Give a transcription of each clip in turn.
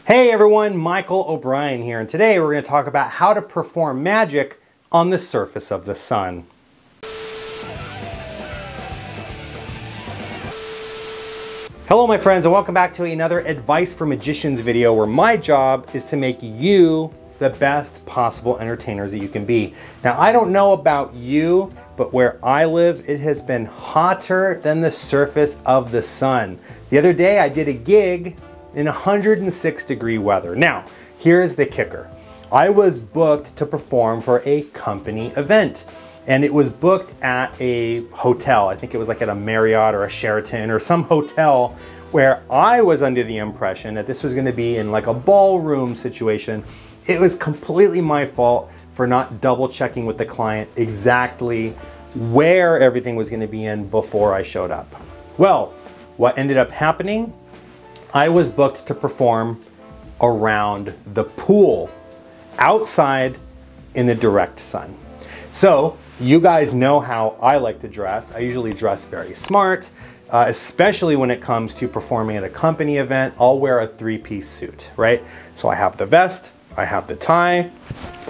Hey everyone, Michael O'Brien here, and today we're going to talk about how to perform magic on the surface of the sun. Hello my friends, and welcome back to another Advice for Magicians video where my job is to make you the best possible entertainers that you can be. Now I don't know about you, but where I live it has been hotter than the surface of the sun. The other day I did a gig in 106-degree weather. Now, here's the kicker. I was booked to perform for a company event, and it was booked at a hotel. I think it was like at a Marriott or a Sheraton or some hotel where I was under the impression that this was gonna be in like a ballroom situation. It was completely my fault for not double checking with the client exactly where everything was gonna be in before I showed up. Well, what ended up happening? I was booked to perform around the pool, outside in the direct sun. So you guys know how I like to dress. I usually dress very smart, especially when it comes to performing at a company event. I'll wear a three-piece suit, right? So I have the vest, I have the tie,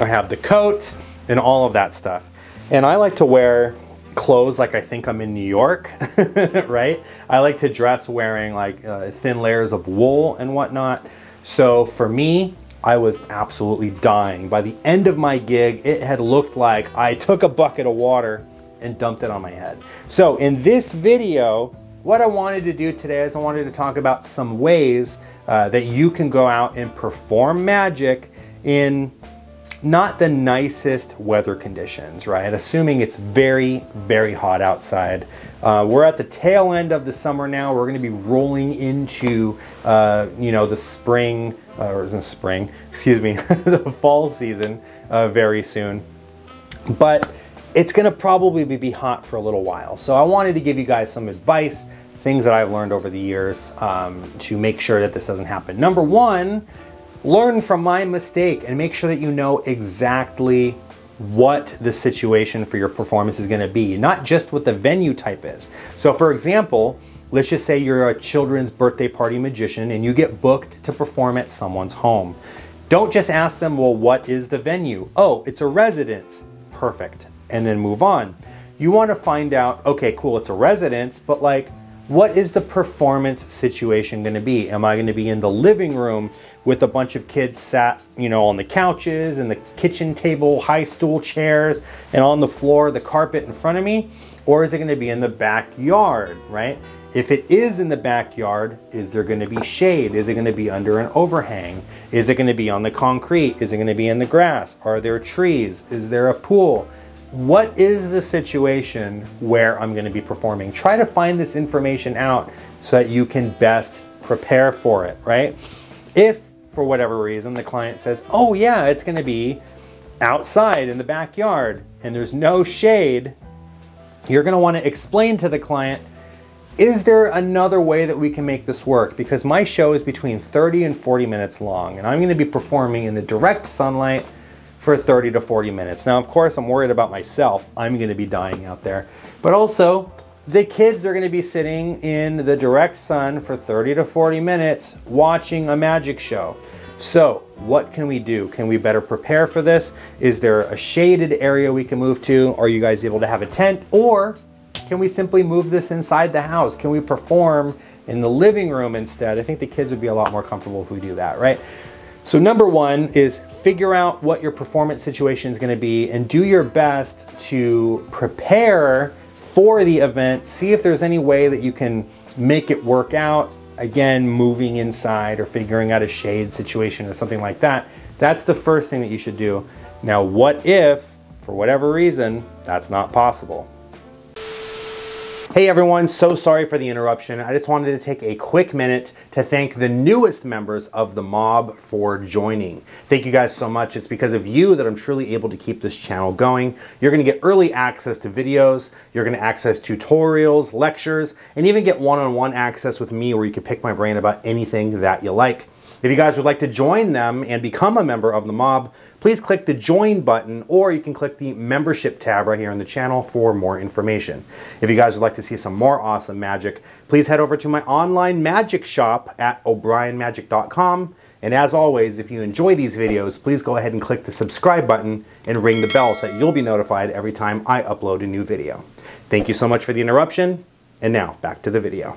I have the coat, and all of that stuff. And I like to wear clothes like I think I'm in New York, right? I like to dress wearing like thin layers of wool and whatnot. So for me, I was absolutely dying. By the end of my gig, it had looked like I took a bucket of water and dumped it on my head. So in this video, what I wanted to do today is I wanted to talk about some ways that you can go out and perform magic in not the nicest weather conditions, right? Assuming it's very, very hot outside. We're at the tail end of the summer now. We're gonna be rolling into, the spring, or isn't spring, excuse me, the fall season very soon. But it's gonna probably be hot for a little while. So I wanted to give you guys some advice, things that I've learned over the years to make sure that this doesn't happen. Number one, learn from my mistake and make sure that you know exactly what the situation for your performance is going to be, not just what the venue type is. So for example, let's just say you're a children's birthday party magician and you get booked to perform at someone's home. Don't just ask them, well, what is the venue? Oh, it's a residence. Perfect. And then move on. You want to find out, okay, cool, it's a residence, but like, what is the performance situation going to be? Am I going to be in the living room with a bunch of kids sat, on the couches and the kitchen table, high stool chairs, and on the floor, the carpet in front of me? Or is it going to be in the backyard, right? If it is in the backyard, is there going to be shade? Is it going to be under an overhang? Is it going to be on the concrete? Is it going to be in the grass? Are there trees? Is there a pool? What is the situation where I'm going to be performing? Try to find this information out so that you can best prepare for it, right? If, for whatever reason, the client says, oh yeah, it's going to be outside in the backyard and there's no shade, you're going to want to explain to the client, is there another way that we can make this work? Because my show is between 30 and 40 minutes long, and I'm going to be performing in the direct sunlight for 30 to 40 minutes. Now, of course, I'm worried about myself. I'm going to be dying out there. But also, the kids are going to be sitting in the direct sun for 30 to 40 minutes watching a magic show. So, what can we do? Can we better prepare for this? Is there a shaded area we can move to? Are you guys able to have a tent? Or can we simply move this inside the house? Can we perform in the living room instead? I think the kids would be a lot more comfortable if we do that, right? So number one is figure out what your performance situation is going to be and do your best to prepare for the event. See if there's any way that you can make it work out. Again, moving inside or figuring out a shade situation or something like that. That's the first thing that you should do. Now, what if, for whatever reason, that's not possible? Hey everyone, so sorry for the interruption. I just wanted to take a quick minute to thank the newest members of the mob for joining. Thank you guys so much. It's because of you that I'm truly able to keep this channel going. You're gonna get early access to videos, you're gonna access tutorials, lectures, and even get one-on-one access with me where you can pick my brain about anything that you like. If you guys would like to join them and become a member of the mob, please click the join button, or you can click the membership tab right here on the channel for more information. If you guys would like to see some more awesome magic, please head over to my online magic shop at o'brienmagic.com. And as always, if you enjoy these videos, please go ahead and click the subscribe button and ring the bell so that you'll be notified every time I upload a new video. Thank you so much for the interruption. And now back to the video.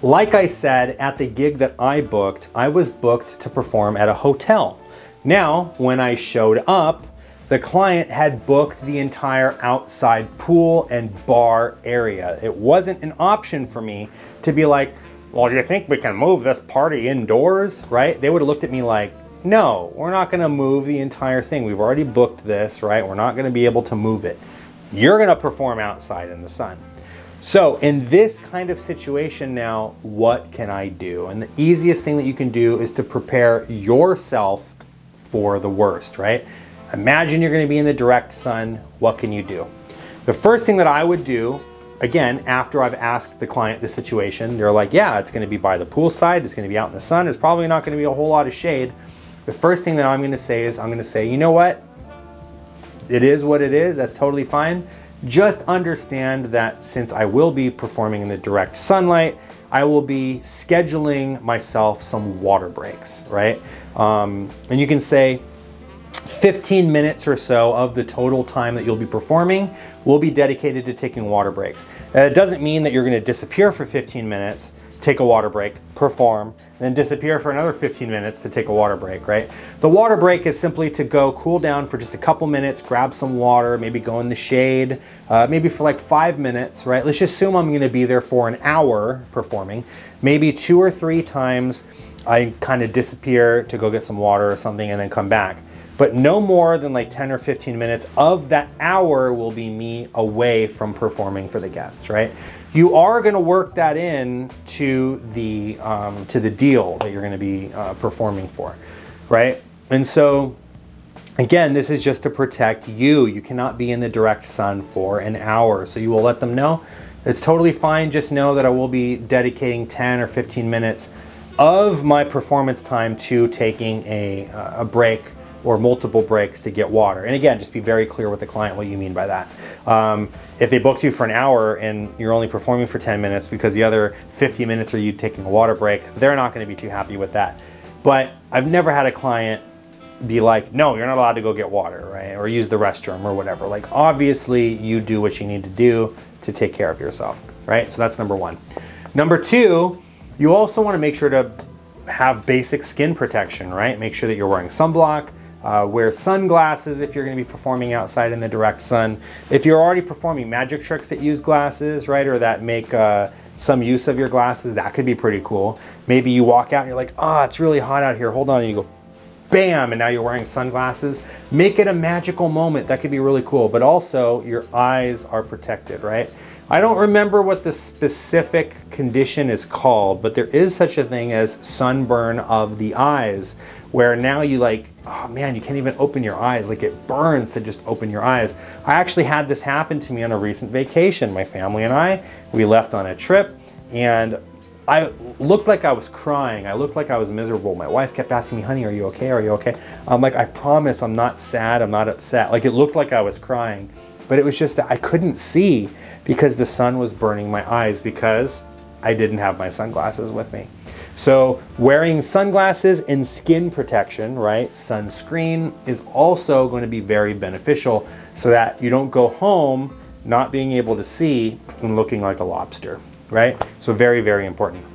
Like I said, at the gig that I booked, I was booked to perform at a hotel. Now, when I showed up, the client had booked the entire outside pool and bar area. It wasn't an option for me to be like, well, do you think we can move this party indoors, right? They would have looked at me like, no, we're not gonna move the entire thing. We've already booked this, right? We're not gonna be able to move it. You're gonna perform outside in the sun. So in this kind of situation now, what can I do? And the easiest thing that you can do is to prepare yourself for the worst, right? Imagine you're gonna be in the direct sun. What can you do? The first thing that I would do, again, after I've asked the client the situation, they're like, yeah, it's gonna be by the poolside, it's gonna be out in the sun, there's probably not gonna be a whole lot of shade. The first thing that I'm gonna say is, I'm gonna say, you know what? It is what it is, that's totally fine. Just understand that since I will be performing in the direct sunlight, I will be scheduling myself some water breaks, right? And you can say 15 minutes or so of the total time that you'll be performing will be dedicated to taking water breaks. It doesn't mean that you're gonna disappear for 15 minutes, take a water break, perform, then disappear for another 15 minutes to take a water break, right? The water break is simply to go cool down for just a couple minutes, grab some water, maybe go in the shade, maybe for like 5 minutes, right? Let's just assume I'm gonna be there for an hour performing. Maybe 2 or 3 times I kind of disappear to go get some water or something and then come back. But no more than like 10 or 15 minutes of that hour will be me away from performing for the guests, right? You are gonna work that in to the deal that you're gonna be performing for, right? And so, again, this is just to protect you. You cannot be in the direct sun for an hour. So you will let them know. It's totally fine. Just know that I will be dedicating 10 or 15 minutes of my performance time to taking a break or multiple breaks to get water. And again, just be very clear with the client what you mean by that. If they booked you for an hour and you're only performing for 10 minutes because the other 50 minutes are you taking a water break, they're not gonna be too happy with that. But I've never had a client be like, no, you're not allowed to go get water, right? Or use the restroom or whatever. Like, obviously you do what you need to do to take care of yourself, right? So that's number one. Number two, you also wanna make sure to have basic skin protection, right? Make sure that you're wearing sunblock, wear sunglasses if you're going to be performing outside in the direct sun. If you're already performing magic tricks that use glasses, right, or that make some use of your glasses, that could be pretty cool. Maybe you walk out and you're like, oh, it's really hot out here, hold on, and you go, bam, and now you're wearing sunglasses. Make it a magical moment. That could be really cool, but also your eyes are protected, right? I don't remember what the specific condition is called, but there is such a thing as sunburn of the eyes, where now you like, oh man, you can't even open your eyes. Like, it burns to just open your eyes. I actually had this happen to me on a recent vacation. My family and we left on a trip, and I looked like I was crying. I looked like I was miserable. My wife kept asking me, honey, are you okay? Are you okay? I'm like, I promise I'm not sad, I'm not upset. Like, it looked like I was crying, but it was just that I couldn't see because the sun was burning my eyes because I didn't have my sunglasses with me. So wearing sunglasses and skin protection, right, sunscreen, is also going to be very beneficial so that you don't go home not being able to see and looking like a lobster, right? So very, very important.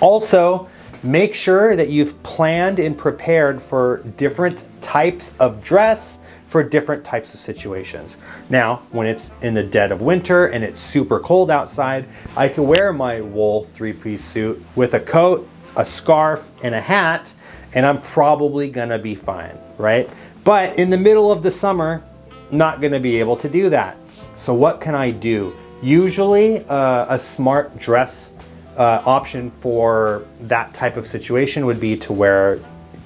Also, make sure that you've planned and prepared for different types of dress for different types of situations. Now, when it's in the dead of winter and it's super cold outside, I can wear my wool 3-piece suit with a coat, a scarf, and a hat, and I'm probably gonna be fine, right? But in the middle of the summer, not gonna be able to do that. So what can I do? Usually a smart dress option for that type of situation would be to wear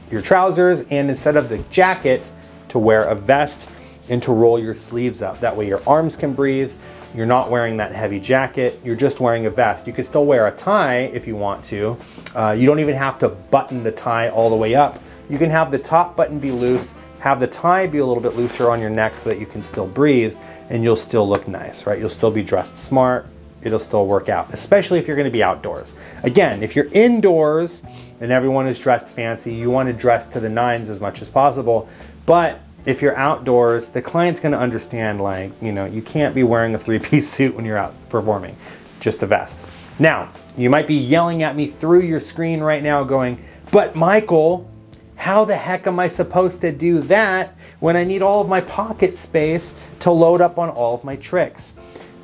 your trousers, and instead of the jacket, to wear a vest and to roll your sleeves up. That way your arms can breathe. You're not wearing that heavy jacket. You're just wearing a vest. You can still wear a tie if you want to. You don't even have to button the tie all the way up. You can have the top button be loose, have the tie be a little bit looser on your neck so that you can still breathe, and you'll still look nice, right? You'll still be dressed smart. It'll still work out, especially if you're gonna be outdoors. Again, if you're indoors and everyone is dressed fancy. You want to dress to the nines as much as possible. But if you're outdoors, the client's going to understand, like, you know, you can't be wearing a three-piece suit when you're out performing, just a vest. Now, you might be yelling at me through your screen right now going, but Michael, how the heck am I supposed to do that when I need all of my pocket space to load up on all of my tricks?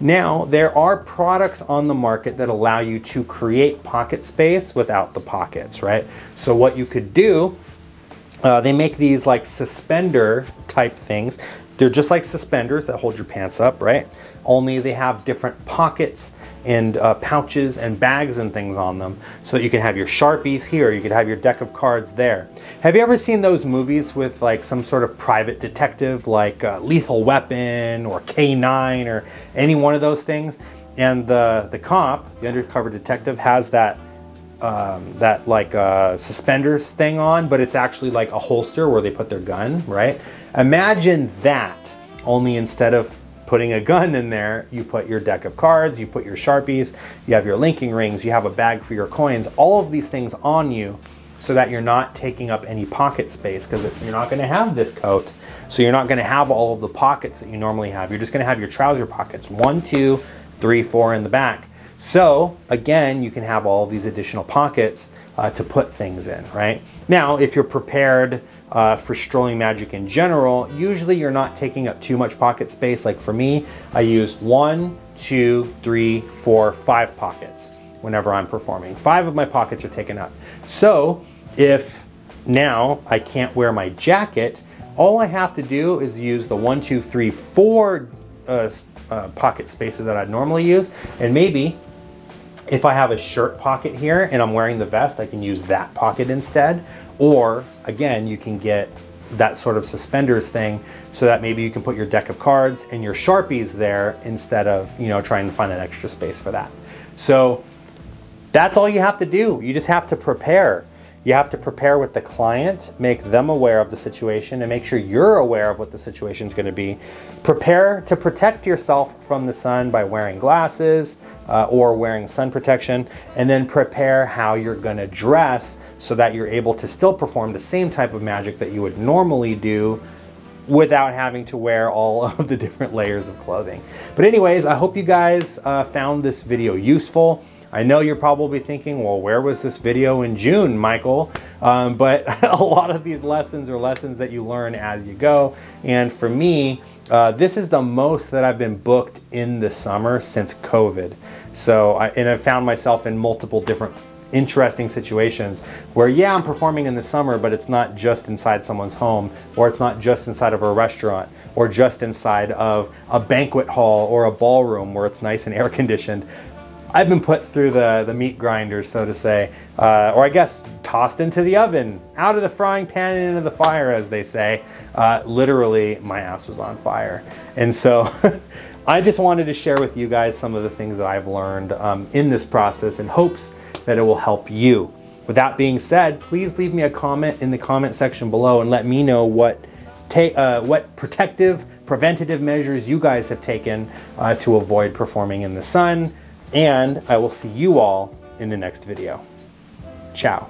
Now, there are products on the market that allow you to create pocket space without the pockets, right? So what you could do, they make these like suspender type things. They're just like suspenders that hold your pants up, right? Only they have different pockets and pouches and bags and things on them, so that you can have your Sharpies here, you could have your deck of cards there. Have you ever seen those movies with like some sort of private detective, like Lethal Weapon or K9 or any one of those things? And the cop, the undercover detective, has that suspenders thing on, but it's actually like a holster where they put their gun, right? Imagine that, only instead of putting a gun in there, you put your deck of cards, you put your Sharpies, you have your linking rings, you have a bag for your coins, all of these things on you, so that you're not taking up any pocket space, because you're not going to have this coat, so you're not going to have all of the pockets that you normally have. You're just going to have your trouser pockets, 1, 2, 3, 4 in the back. So again, you can have all of these additional pockets to put things in, right? Now, if you're prepared for strolling magic in general, usually you're not taking up too much pocket space. Like for me, I use 1, 2, 3, 4, 5 pockets whenever I'm performing. 5 of my pockets are taken up. So if now I can't wear my jacket, all I have to do is use the 1, 2, 3, 4 pocket spaces that I'd normally use, and maybe if I have a shirt pocket here and I'm wearing the vest, I can use that pocket instead. Or again, you can get that sort of suspenders thing, so that maybe you can put your deck of cards and your Sharpies there instead of, you know, trying to find that extra space for that. So that's all you have to do. You just have to prepare. You have to prepare with the client, make them aware of the situation, and make sure you're aware of what the situation is going to be. Prepare to protect yourself from the sun by wearing glasses or wearing sun protection, and then prepare how you're going to dress so that you're able to still perform the same type of magic that you would normally do without having to wear all of the different layers of clothing. But anyways, I hope you guys found this video useful. I know you're probably thinking, well, where was this video in June, Michael? But a lot of these lessons are lessons that you learn as you go. And for me, this is the most that I've been booked in the summer since COVID. So, I've found myself in multiple different interesting situations where, yeah, I'm performing in the summer, but it's not just inside someone's home, or it's not just inside of a restaurant, or just inside of a banquet hall or a ballroom where it's nice and air conditioned. I've been put through the meat grinder, so to say, or I guess tossed into the oven, out of the frying pan and into the fire, as they say. Literally, my ass was on fire. And so I just wanted to share with you guys some of the things that I've learned in this process, in hopes that it will help you. With that being said, please leave me a comment in the comment section below and let me know what preventative measures you guys have taken to avoid performing in the sun. And I will see you all in the next video. Ciao.